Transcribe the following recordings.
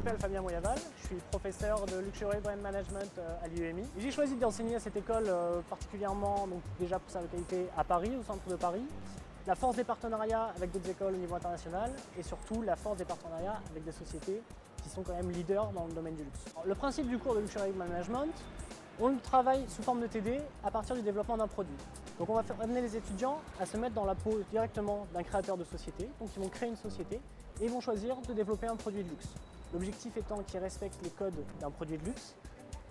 m'appelle Fabien Moyaval, je suis professeur de Luxury Brand Management à l'UMI. J'ai choisi d'enseigner à cette école particulièrement, donc déjà pour sa localité à Paris, au centre de Paris, la force des partenariats avec d'autres écoles au niveau international et surtout la force des partenariats avec des sociétés qui sont quand même leaders dans le domaine du luxe. Le principe du cours de Luxury Management, on le travaille sous forme de TD à partir du développement d'un produit. Donc on va amener les étudiants à se mettre dans la peau directement d'un créateur de société. Donc ils vont créer une société et vont choisir de développer un produit de luxe. L'objectif étant qu'ils respectent les codes d'un produit de luxe.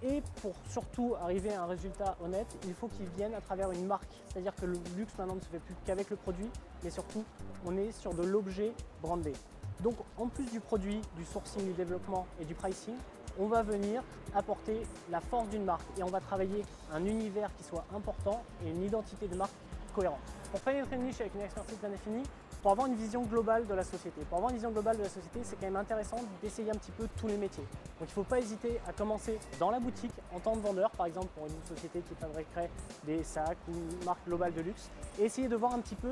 Et pour surtout arriver à un résultat honnête, il faut qu'ils viennent à travers une marque. C'est-à-dire que le luxe maintenant ne se fait plus qu'avec le produit, mais surtout on est sur de l'objet brandé. Donc en plus du produit, du sourcing, du développement et du pricing, on va venir apporter la force d'une marque et on va travailler un univers qui soit important et une identité de marque cohérente. Pour pénétrer une niche avec une expertise bien définie, pour avoir une vision globale de la société. Pour avoir une vision globale de la société, c'est quand même intéressant d'essayer un petit peu tous les métiers. Donc il ne faut pas hésiter à commencer dans la boutique en tant que vendeur, par exemple pour une société qui fabriquerait des sacs ou une marque globale de luxe, et essayer de voir un petit peu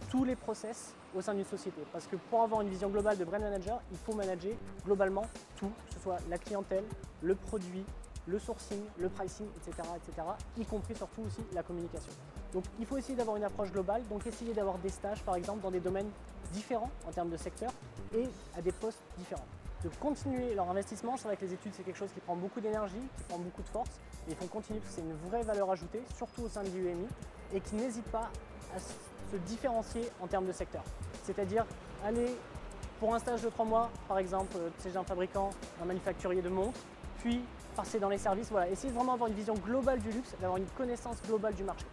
tous les process au sein d'une société. Parce que pour avoir une vision globale de brand manager, il faut manager globalement tout, que ce soit la clientèle, le produit, le sourcing, le pricing, etc., y compris surtout aussi la communication. Donc il faut essayer d'avoir une approche globale, donc essayer d'avoir des stages par exemple dans des domaines différents en termes de secteur et à des postes différents. De continuer leur investissement, c'est vrai que les études c'est quelque chose qui prend beaucoup d'énergie, qui prend beaucoup de force, et il faut continuer parce que c'est une vraie valeur ajoutée, surtout au sein de l'UMI, et qui n'hésite pas à se différencier en termes de secteur. C'est-à-dire aller pour un stage de 3 mois, par exemple, chez un fabricant, un manufacturier de montres, puis passer dans les services, voilà, essayer de vraiment avoir une vision globale du luxe, d'avoir une connaissance globale du marché.